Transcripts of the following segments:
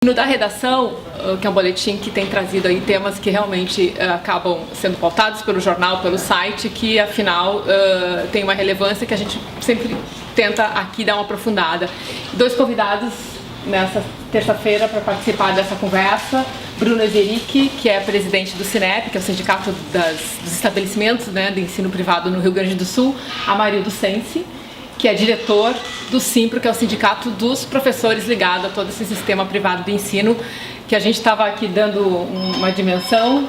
No da redação, que é um boletim que tem trazido aí temas que realmente acabam sendo pautados pelo jornal, pelo site, que afinal tem uma relevância que a gente sempre tenta aqui dar uma aprofundada. 2 convidados nessa terça-feira para participar dessa conversa: Bruno Ezeric, que é presidente do Sinep, que é o Sindicato dos Estabelecimentos, né, de Ensino Privado no Rio Grande do Sul; Amarildo Sensi, que é diretor do Simpro, que é o sindicato dos professores ligado a todo esse sistema privado de ensino, que a gente estava aqui dando uma dimensão,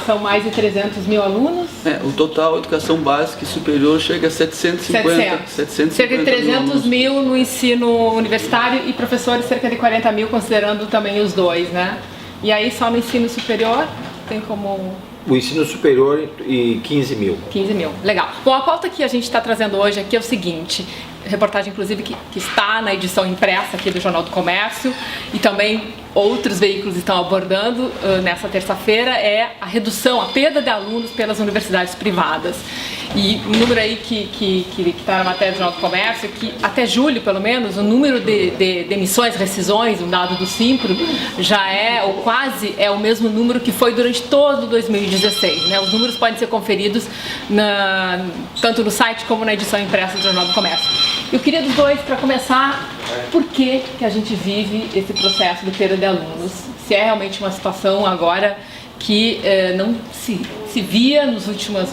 são mais de 300 mil alunos. O total educação básica e superior chega a 750 cerca de 300 mil no ensino universitário e professores cerca de 40 mil, considerando também os dois, né? E aí só no ensino superior tem como... O ensino superior e 15 mil. 15 mil, legal. Bom, a pauta que a gente está trazendo hoje aqui é o seguinte, reportagem inclusive que está na edição impressa aqui do Jornal do Comércio, e também outros veículos estão abordando nessa terça-feira, é a redução, a perda de alunos pelas universidades privadas. E o número aí que está na matéria do Jornal do Comércio é que até julho, pelo menos, o número de demissões, rescisões, um dado do Simpro, já é, ou quase é o mesmo número que foi durante todo 2016. Né? Os números podem ser conferidos tanto no site como na edição impressa do Jornal do Comércio. Eu queria dos dois, para começar, por que a gente vive esse processo de perda de alunos? Se é realmente uma situação agora que não se via nos últimos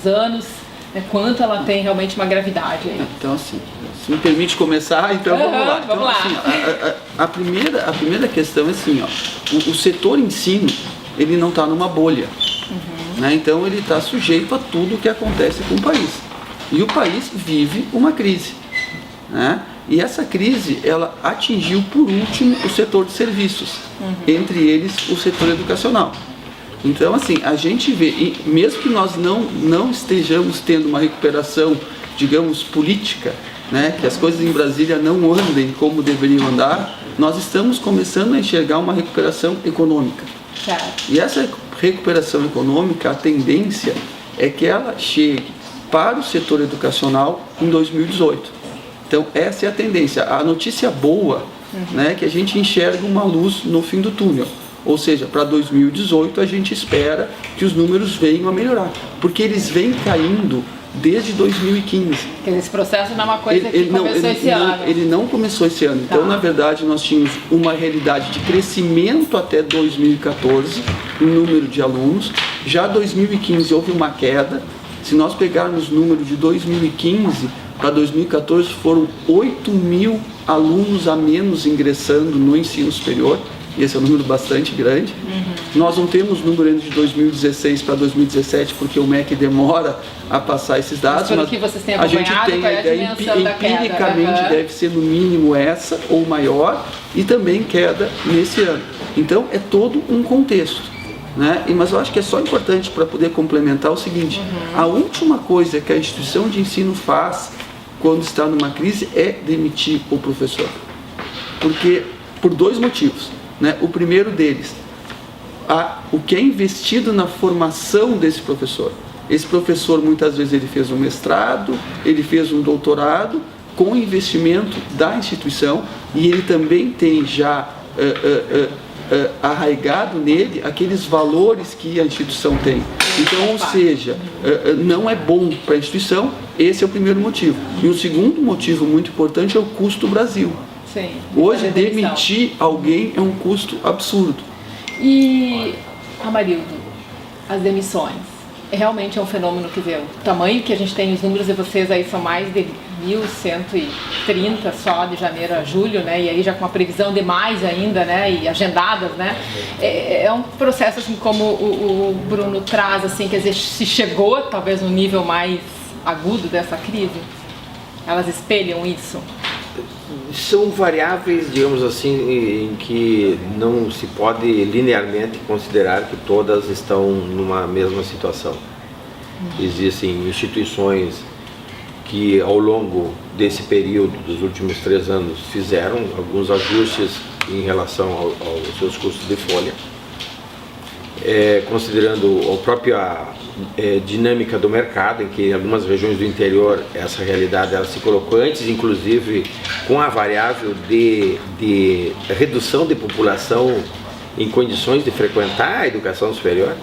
anos, né, quanto ela tem realmente uma gravidade aí. Então, assim, se me permite começar, então vamos lá. Vamos lá. Assim, a primeira questão é assim, ó, o setor ensino, ele não está numa bolha, né? Então ele está sujeito a tudo o que acontece com o país. E o país vive uma crise, né? E essa crise, ela atingiu por último o setor de serviços, entre eles o setor educacional. Então, assim, a gente vê, e mesmo que nós não estejamos tendo uma recuperação, digamos, política, né, que as coisas em Brasília não andem como deveriam andar, nós estamos começando a enxergar uma recuperação econômica. E essa recuperação econômica, a tendência é que ela chegue para o setor educacional em 2018. Então, essa é a tendência. A notícia boa, né, é que a gente enxerga uma luz no fim do túnel. Ou seja, para 2018 a gente espera que os números venham a melhorar, porque eles vêm caindo desde 2015. Esse processo não é uma coisa que começou esse ano. Ele não começou esse ano. Então, na verdade, nós tínhamos uma realidade de crescimento até 2014 no número de alunos. Já 2015 houve uma queda. Se nós pegarmos o número de 2015 para 2014, foram 8 mil alunos a menos ingressando no ensino superior. E esse é um número bastante grande. Nós não temos número ainda de 2016 para 2017, porque o MEC demora a passar esses dados, mas que vocês têm a gente tem a ideia, empiricamente deve ser no mínimo essa ou maior, e também queda nesse ano. Então é todo um contexto, né? Mas eu acho que é só importante para poder complementar o seguinte: a última coisa que a instituição de ensino faz quando está numa crise é demitir o professor, porque por 2 motivos, né? O primeiro deles, o que é investido na formação desse professor. Esse professor, muitas vezes, ele fez um mestrado, ele fez um doutorado com investimento da instituição, e ele também tem já arraigado nele aqueles valores que a instituição tem. Então, ou seja, não é bom para a instituição. Esse é o primeiro motivo. E o segundo motivo muito importante é o custo Brasil. Sim, hoje, demitir alguém é um custo absurdo. E, Amarildo, as demissões, realmente é um fenômeno que vê o tamanho que a gente tem, os números de vocês aí são mais de 1.130 só de janeiro a julho, né? E aí já com uma previsão de mais ainda, né? E agendadas, né? É um processo, assim, como o Bruno traz, assim, quer dizer, se chegou talvez no nível mais agudo dessa crise, elas espelham isso? São variáveis, digamos assim, em que não se pode linearmente considerar que todas estão numa mesma situação. Existem instituições que ao longo desse período, dos últimos 3 anos, fizeram alguns ajustes em relação aos seus custos de folha. considerando a própria dinâmica do mercado, em que em algumas regiões do interior essa realidade ela se colocou antes, inclusive com a variável de redução de população em condições de frequentar a educação superior.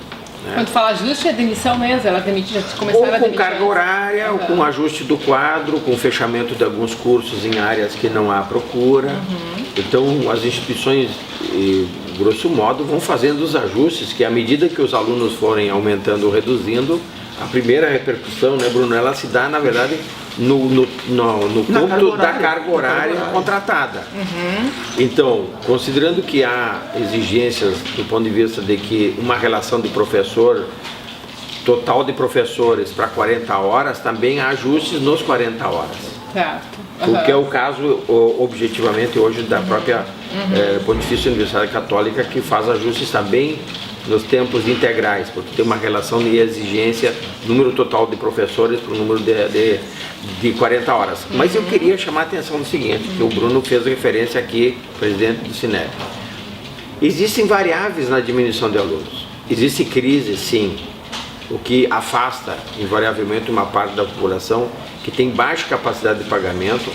Quando fala ajuste, é demissão mesmo, ela já começaram a ou com demitir. carga horária, ou com ajuste do quadro, com fechamento de alguns cursos em áreas que não há procura. Então as instituições, grosso modo, vão fazendo os ajustes que, à medida que os alunos forem aumentando ou reduzindo, a primeira repercussão, né, Bruno, ela se dá, na verdade, no cômputo da carga horária contratada. Então, considerando que há exigências do ponto de vista de que uma relação de professor, total de professores para 40 horas, também há ajustes nos 40 horas. Certo. O que é o caso, objetivamente, hoje da própria Pontifícia Universidade Católica, que faz ajustes também nos tempos integrais, porque tem uma relação de exigência, número total de professores para o número de 40 horas. Mas eu queria chamar a atenção no seguinte, que o Bruno fez referência aqui, presidente do Cinep. Existem variáveis na diminuição de alunos. Existe crise, sim, o que afasta invariavelmente uma parte da população que tem baixa capacidade de pagamento,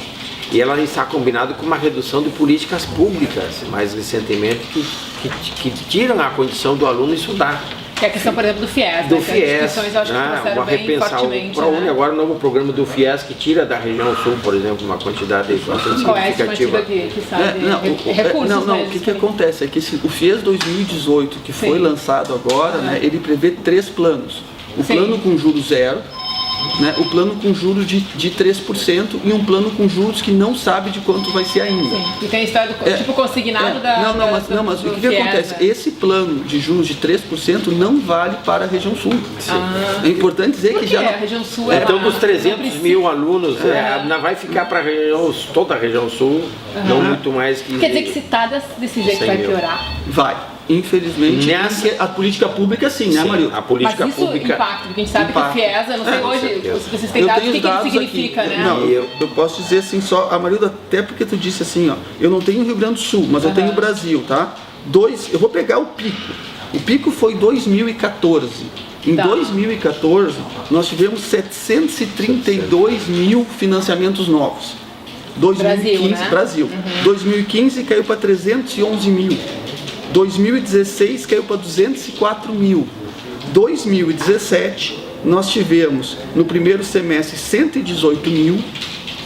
e ela está combinada com uma redução de políticas públicas, mais recentemente, que tiram a condição do aluno estudar. Que é a questão, por exemplo, do FIES. Do né? FIES, As instituições, eu acho que trouxeram bem repensar fortemente. o ProUni, agora o novo programa do FIES, que tira da região sul, por exemplo, uma quantidade bastante Qual é a significativa. estimativa que sai de recursos? O que acontece é que o FIES 2018, que foi lançado agora, né, ele prevê 3 planos. O plano com juros zero, né, o plano com juros de 3% e um plano com juros que não sabe de quanto vai ser ainda. Sim. E tem a história do tipo consignado da... Mas o que acontece? Né? Esse plano de juros de 3% não vale para a região sul. É importante dizer que já... A região sul então, dos 300 mil alunos, não vai ficar para toda a região sul, não muito mais que... Quer dizer que se está desse jeito vai piorar? Vai. Infelizmente, a política pública sim, né, Mario? A política Mas isso pública impacta, porque a gente sabe que o FIES, eu não sei hoje, se vocês têm dados, o que ele significa, aqui. né? Não, eu posso dizer assim, só, Amarildo, até porque tu disse assim, ó, eu não tenho o Rio Grande do Sul, mas eu tenho o Brasil, tá? Eu vou pegar o pico. O pico foi 2014. Em 2014, nós tivemos 732 mil financiamentos novos. 2015, Brasil. 2015 caiu para 311 mil. 2016 caiu para 204 mil. 2017 nós tivemos no primeiro semestre 118 mil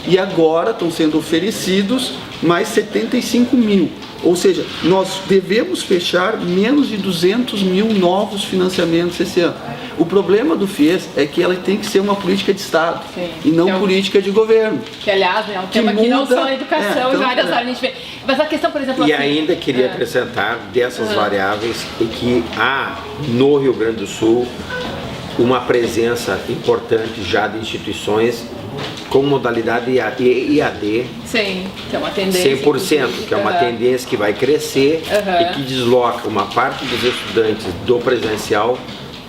e agora estão sendo oferecidos mais 75 mil. Ou seja, nós devemos fechar menos de 200 mil novos financiamentos esse ano. O problema do FIES é que ela tem que ser uma política de Estado e não política de governo. Que, aliás, é um tema que não só a educação e várias áreas a gente vê. Mas a questão, por exemplo... E ainda queria acrescentar dessas variáveis que há no Rio Grande do Sul uma presença importante já de instituições com modalidade IAD, sim, que é uma tendência 100%, que é uma tendência que vai crescer e que desloca uma parte dos estudantes do presencial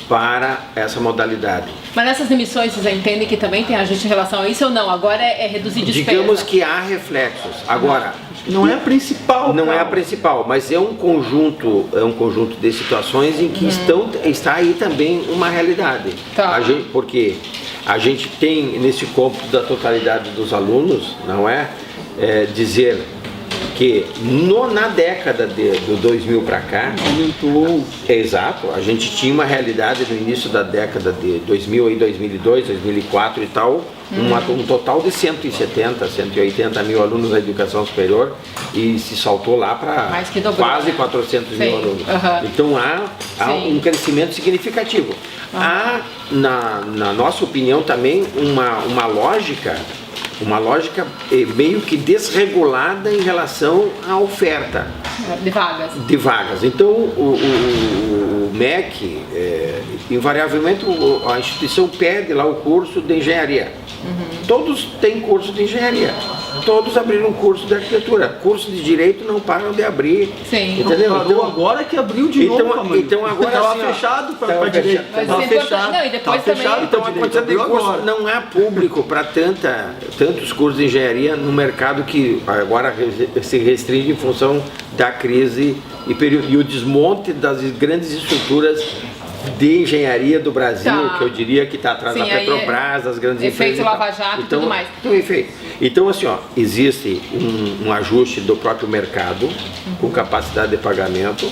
para essa modalidade. Mas nessas emissões vocês entendem que também tem ajuste em relação a isso ou não? Agora é reduzir despesa? Digamos que há reflexos. Agora, não é a principal. Não é a principal, mas é um conjunto de situações em que está aí também uma realidade. Porque a gente tem nesse cômputo da totalidade dos alunos, não é? Dizer que na década do 2000 para cá aumentou. Exato, a gente tinha uma realidade no início da década de 2000 e 2002, 2004 e tal, um total de 170, 180 mil alunos na educação superior e se saltou lá para quase 400 mil alunos. Então há um crescimento significativo. Há, na nossa opinião, também uma lógica meio que desregulada em relação à oferta de vagas. Então o MEC, invariavelmente a instituição pede lá o curso de engenharia. Todos têm curso de engenharia. todos abriram curso de arquitetura. Curso de direito não param de abrir. Sim. Entendeu? Parou agora que abriu de novo, Camargo. Então agora Tava assim, ó, fechado para tava direito. Mas Tava isso é importante. fechado. Não, e depois Tava também- fechado Então pra a direito, quantidade de abriu curso agora. não há público para tantos cursos de engenharia no mercado que agora se restringe em função da crise e o desmonte das grandes estruturas de engenharia do Brasil, Tá. que eu diria que está atrás Sim, da aí Petrobras, das grandes efeito empresas. e tal. Lava Jato e tudo mais. Então, assim, ó, existe um ajuste do próprio mercado com capacidade de pagamento.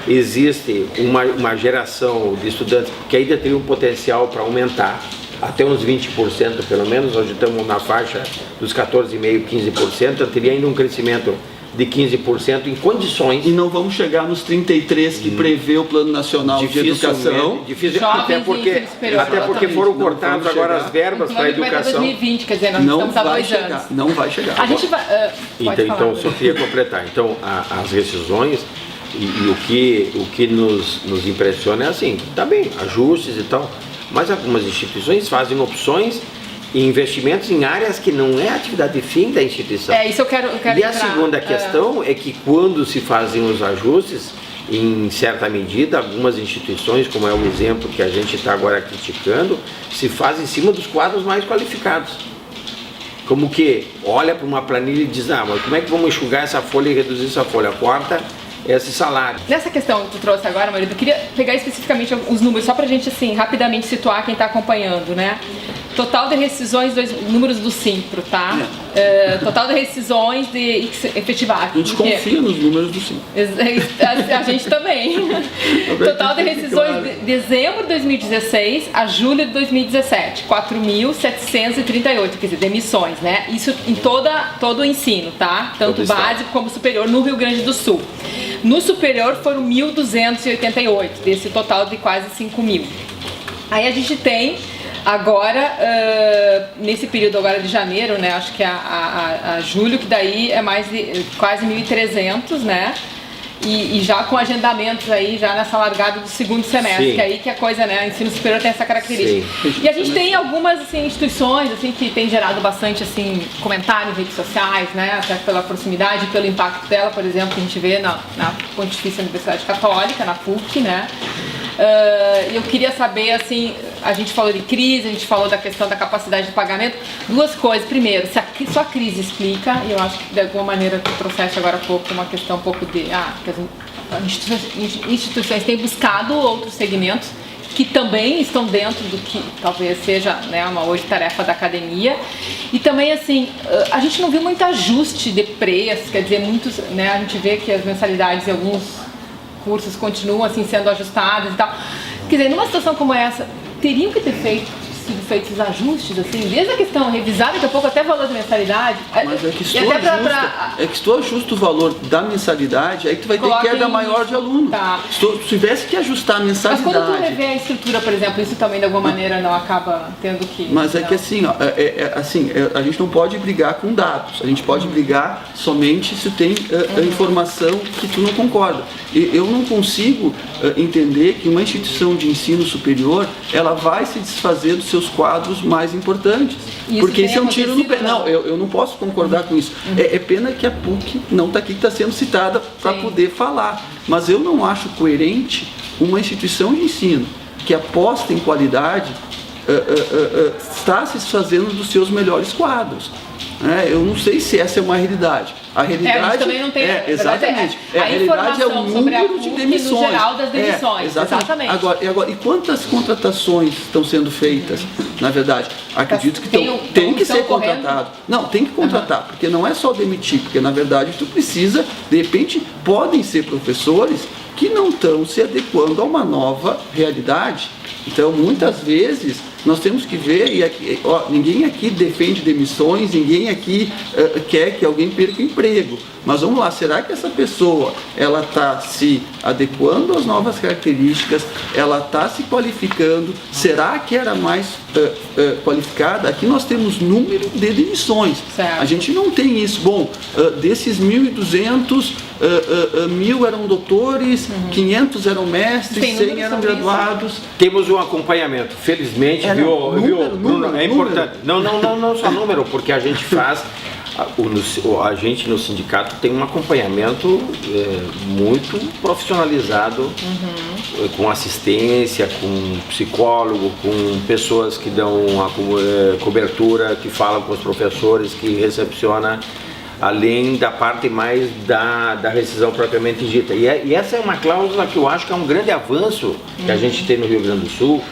Existe uma geração de estudantes que ainda tem um potencial para aumentar, até uns 20% pelo menos, hoje estamos na faixa dos 14,5%, 15%, teria ainda um crescimento de 15% em condições. E não vamos chegar nos 33 que prevê o Plano Nacional de Educação. Difícil, Jovens até e porque, ensino superior. até porque Exatamente. foram Não cortados vamos agora chegar. as verbas para a Vai até educação. 2020, quer dizer, nós Não estamos há vai 2 chegar, anos. não vai chegar. A gente vai... pode Então, falar. só queria completar. Então, as rescisões e o que nos impressiona é assim, tá bem, ajustes e tal, mas algumas instituições fazem opções e investimentos em áreas que não é a atividade fim da instituição. Isso eu quero E a entrar. segunda questão é que quando se fazem os ajustes, em certa medida, algumas instituições, como é o exemplo que a gente está agora criticando, se faz em cima dos quadros mais qualificados. Como que olha para uma planilha e diz, mas como é que vamos enxugar essa folha e reduzir essa folha? Corta esse salário. Nessa questão que tu trouxe agora, marido, eu queria pegar especificamente os números, só pra gente, assim, rapidamente situar quem tá acompanhando, né? Total de rescisões, números do Simpro, tá? Total de rescisões de efetivar. A gente confia nos números do Sim. A gente também. Total de rescisões de dezembro de 2016 a julho de 2017, 4.738, quer dizer, demissões, né? Isso em todo o ensino, tá? Tanto Todo básico como superior no Rio Grande do Sul. No superior foram 1.288, desse total de quase 5.000. Aí a gente tem agora, nesse período agora de janeiro, né, acho que a julho, que daí é mais de quase 1.300, né, e já com agendamentos aí, já nessa largada do segundo semestre, Sim. que aí que a coisa, né, ensino superior tem essa característica. Sim. E a gente tem algumas, assim, instituições, assim, que tem gerado bastante, assim, comentário em redes sociais, né, até pela proximidade, pelo impacto dela, por exemplo, que a gente vê na Pontifícia Universidade Católica, na PUC, né. Eu queria saber, assim, a gente falou de crise, a gente falou da questão da capacidade de pagamento. Duas coisas. Primeiro, se só a crise explica, e eu acho que de alguma maneira tu trouxeste agora há pouco uma questão um pouco de que as instituições têm buscado outros segmentos que também estão dentro do que talvez seja, né, uma hoje tarefa da academia. E também, assim, a gente não viu muito ajuste de preços, quer dizer, muitos, né, a gente vê que as mensalidades em alguns cursos continuam assim sendo ajustados e tal. Quer dizer, numa situação como essa, teriam que ter sido feitos os ajustes, assim, desde a questão revisada, daqui a pouco até valor da mensalidade. Mas é que se tu ajusta o valor da mensalidade, aí tu vai ter queda maior de aluno. Tá. Se tu tivesse que ajustar a mensalidade. Mas quando tu revê a estrutura, por exemplo, isso também de alguma maneira não acaba tendo que... Mas é que assim, a gente não pode brigar com dados, a gente pode brigar somente se tem informação que tu não concorda. E eu não consigo entender que uma instituição de ensino superior, ela vai se desfazer dos seus quadros mais importantes. Porque isso é um tiro no pé. Não, eu não posso concordar com isso. É pena que a PUC não está aqui, que está sendo citada para poder falar. Mas eu não acho coerente uma instituição de ensino que aposta em qualidade está se desfazendo dos seus melhores quadros. Eu não sei se essa é uma realidade. A realidade a gente também não tem, exatamente. A realidade é o número de demissões. No geral das demissões. Exatamente. Agora, e quantas contratações estão sendo feitas? Na verdade, acredito que tem que ser contratado. Não, tem que contratar, porque não é só demitir, porque na verdade tu precisa, de repente, podem ser professores que não estão se adequando a uma nova realidade. Então, muitas vezes, nós temos que ver, e aqui, ninguém aqui defende demissões, ninguém aqui quer que alguém perca o emprego. Mas vamos lá, será que essa pessoa, ela está se adequando às novas características, ela está se qualificando, será que era mais qualificada? Aqui nós temos número de demissões. Certo. A gente não tem isso. Bom, desses 1.200, 1.000 eram doutores, 500 eram mestres, 100 eram graduados. Temos um acompanhamento, felizmente, viu, Bruno? É importante. Não só número, porque a gente faz a gente no sindicato tem um acompanhamento muito profissionalizado, com assistência, com psicólogo, com pessoas que dão a cobertura, que falam com os professores, que recepciona, além da parte mais da rescisão propriamente dita. E essa é uma cláusula que eu acho que é um grande avanço que a gente tem no Rio Grande do Sul,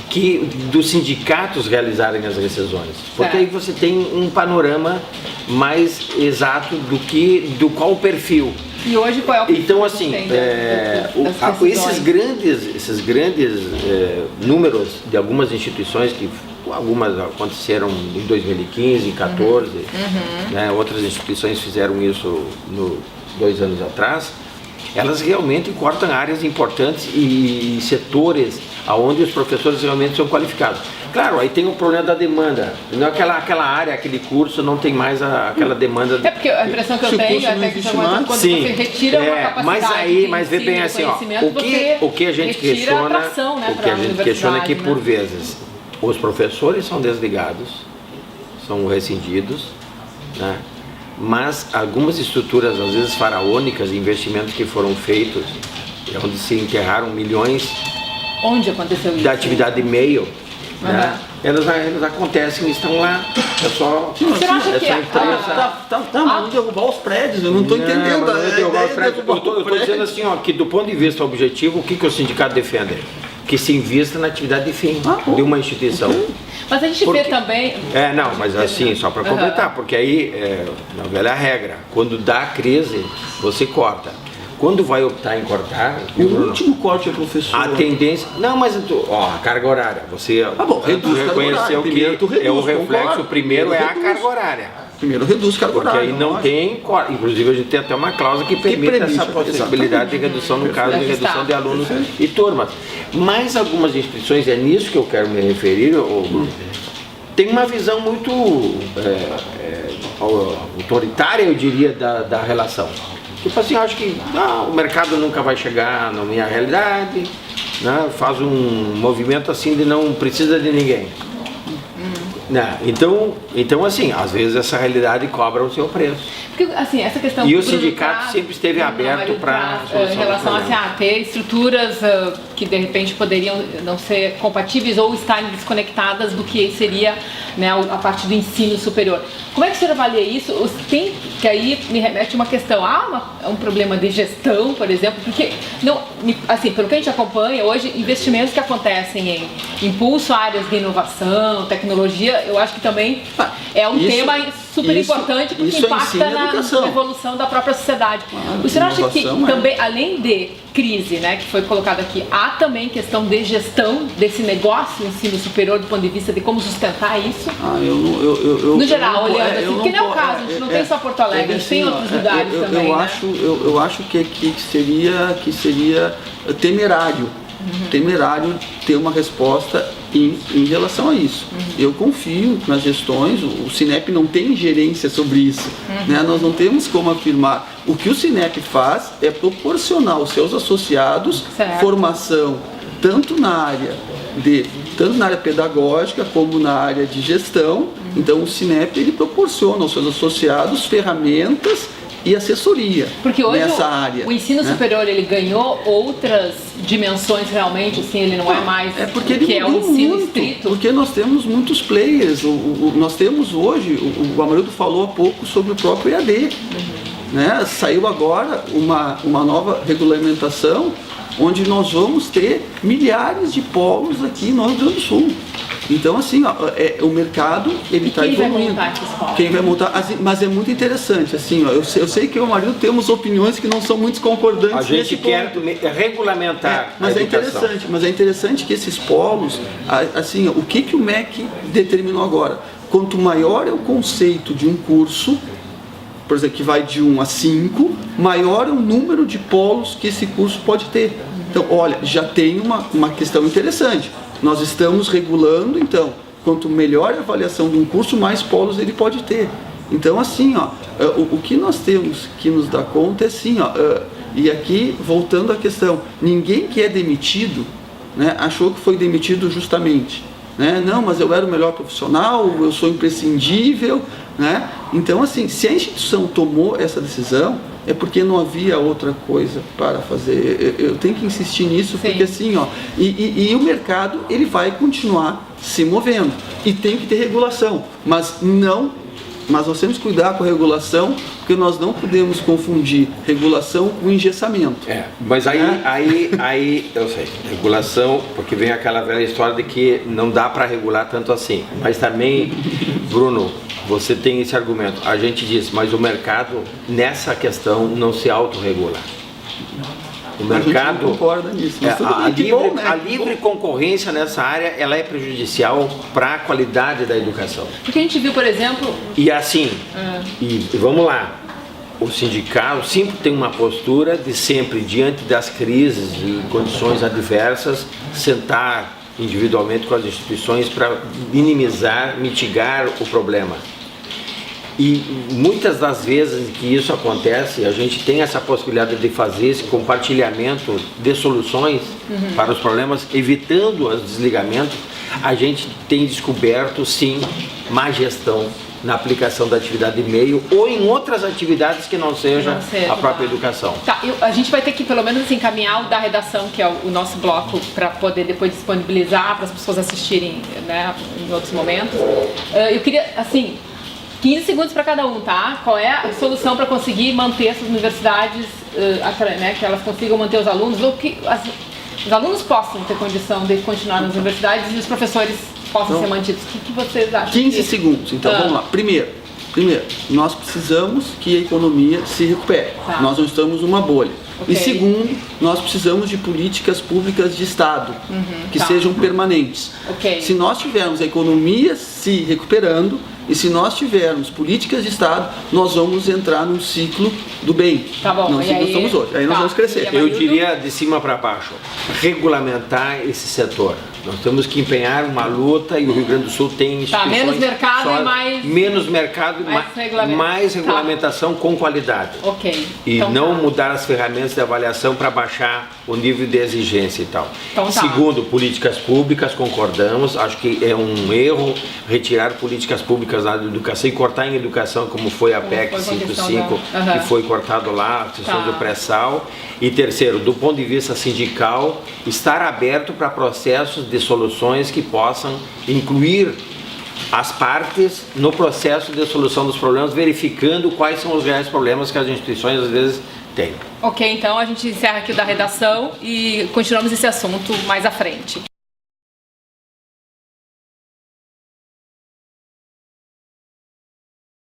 que dos sindicatos realizarem as rescisões, porque aí você tem um panorama mais exato do qual o perfil. E hoje qual é o então assim, esses grandes números de algumas instituições que algumas aconteceram em 2015, em 2014, né, outras instituições fizeram isso 2 anos atrás. Elas realmente cortam áreas importantes e setores onde os professores realmente são qualificados. Claro, aí tem o problema da demanda. Não é aquela área, aquele curso não tem mais aquela demanda. É porque a impressão que eu tenho é que quando você retira uma capacidade mas vê bem assim, ó, o que a gente questiona, é que por vezes os professores são desligados, são rescindidos, né? Mas algumas estruturas, às vezes faraônicas, investimentos que foram feitos, onde se enterraram milhões. Onde aconteceu isso? Da atividade de e-mail, né? Elas acontecem, estão lá. É só. Você não acha que vamos derrubar os prédios, eu não estou entendendo. Eu estou dizendo assim, ó, que do ponto de vista objetivo, o que o sindicato defende? Que se invista na atividade de fim de uma instituição. Mas a gente vê também... não, mas assim, só para completar, porque aí, na velha regra, quando dá crise, você corta. Quando vai optar em cortar... O último corte é professor. A tendência... Não, mas a carga horária. Você reconheceu que é o reflexo, primeiro é a carga horária. Primeiro reduz carga horária. Porque aí não tem corte. Inclusive a gente tem até uma cláusula que permite essa possibilidade de redução, no caso de redução de alunos e turmas. Mas algumas instituições, é nisso que eu quero me referir, tem uma visão muito autoritária, eu diria, da relação. Tipo assim, eu acho que o mercado nunca vai chegar na minha realidade, né? Faz um movimento assim de não precisa de ninguém. Então, assim, às vezes essa realidade cobra o seu preço. Porque, assim, essa questão... E o sindicato sempre esteve aberto para... Em relação a ter estruturas que, de repente, poderiam não ser compatíveis ou estarem desconectadas do que seria, né, a parte do ensino superior. Como é que o senhor avalia isso? Tem, que aí me remete a uma questão, um problema de gestão, por exemplo, porque, não, assim, pelo que a gente acompanha, hoje, investimentos que acontecem em impulso a áreas de inovação, tecnologia, eu acho que também é um tema super importante, porque impacta na evolução da própria sociedade. O senhor acha que também, além de crise, né, que foi colocado aqui, há também questão de gestão desse negócio, ensino superior, do ponto de vista de como sustentar isso? No geral, olhando assim, porque não é o caso, a gente não tem só Porto Alegre, a gente tem outros lugares também. Eu acho que seria temerário. Temerário ter uma resposta em relação a isso. Eu confio nas gestões, o Sinep não tem gerência sobre isso, né? Nós não temos como afirmar. O que o Sinep faz é proporcionar aos seus associados formação, tanto na área pedagógica como na área de gestão. Então o Sinep ele proporciona aos seus associados ferramentas e assessoria. Porque hoje nessa área, o ensino superior ele ganhou outras dimensões realmente, assim, ele não é mais porque ele é o ensino muito, estrito. Porque nós temos muitos players, nós temos hoje, o Amarildo falou há pouco sobre o próprio EAD. Né? Saiu agora uma nova regulamentação onde nós vamos ter milhares de polos aqui no Rio Grande do Sul. Então, assim, o mercado ele está evoluindo. Quem vai montar? Mas é muito interessante, assim, eu sei que eu e o marido temos opiniões que não são muito concordantes. A gente quer regulamentar. Mas é interessante que esses polos, assim, o que o MEC determinou agora? Quanto maior é o conceito de um curso, por exemplo, que vai de 1 a 5, maior é o número de polos que esse curso pode ter. Então, olha, já tem uma questão interessante. Nós estamos regulando, então, quanto melhor a avaliação de um curso, mais polos ele pode ter. Então, assim, o que nós temos que nos dar conta é assim, e aqui, voltando à questão, ninguém que é demitido, né, achou que foi demitido justamente. Né? Não, mas eu era o melhor profissional, eu sou imprescindível, né? Então, assim, se a instituição tomou essa decisão, é porque não havia outra coisa para fazer. Eu tenho que insistir nisso, Sim. porque assim, ó, e o mercado, ele vai continuar se movendo. E tem que ter regulação, mas nós temos que cuidar com a regulação, porque nós não podemos confundir regulação com engessamento. Mas aí eu sei, regulação, porque vem aquela velha história de que não dá para regular tanto assim. Mas também, Bruno, você tem esse argumento. A gente diz, mas o mercado, nessa questão, não se autorregula. O mercado, a gente não concorda nisso. Mas a livre concorrência nessa área, ela é prejudicial para a qualidade da educação. Porque a gente viu, por exemplo... E assim, e vamos lá, o sindicato sempre tem uma postura de sempre, diante das crises e condições adversas, sentar individualmente com as instituições para minimizar, mitigar o problema. E muitas das vezes que isso acontece, a gente tem essa possibilidade de fazer esse compartilhamento de soluções para os problemas, evitando os desligamentos. A gente tem descoberto, sim, má gestão na aplicação da atividade de meio ou em outras atividades que não seja a própria educação. Tá, a gente vai ter que pelo menos assim, encaminhar o da redação, que é o nosso bloco, para poder depois disponibilizar para as pessoas assistirem, né, em outros momentos. Eu queria, assim, 15 segundos para cada um, tá? Qual é a solução para conseguir manter essas universidades, né, que elas consigam manter os alunos, ou que os alunos possam ter condição de continuar nas universidades e os professores possam ser mantidos? O que vocês acham? 15 segundos, então vamos lá. Primeiro, nós precisamos que a economia se recupere. Tá. Nós não estamos numa bolha. Ok. E segundo, nós precisamos de políticas públicas de Estado que sejam permanentes. Ok. Se nós tivermos a economia se recuperando e se nós tivermos políticas de Estado, nós vamos entrar num ciclo do bem. Tá bom. Não, nós estamos hoje. Aí nós vamos crescer. E Eu diria de cima para baixo, regulamentar esse setor. Nós temos que empenhar uma luta e o Rio Grande do Sul tem instituições... menos mercado e mais... Menos mercado e mais regulamentação com qualidade. Ok. E então, não mudar as ferramentas de avaliação para baixar o nível de exigência e tal. Então, tá. Segundo, políticas públicas, concordamos. Acho que é um erro retirar políticas públicas da educação e cortar em educação, como foi a PEC 55, que foi cortado lá, a questão do pré-sal. E terceiro, do ponto de vista sindical, estar aberto para processos de soluções que possam incluir as partes no processo de solução dos problemas, verificando quais são os reais problemas que as instituições às vezes têm. Ok, então a gente encerra aqui o da redação e continuamos esse assunto mais à frente.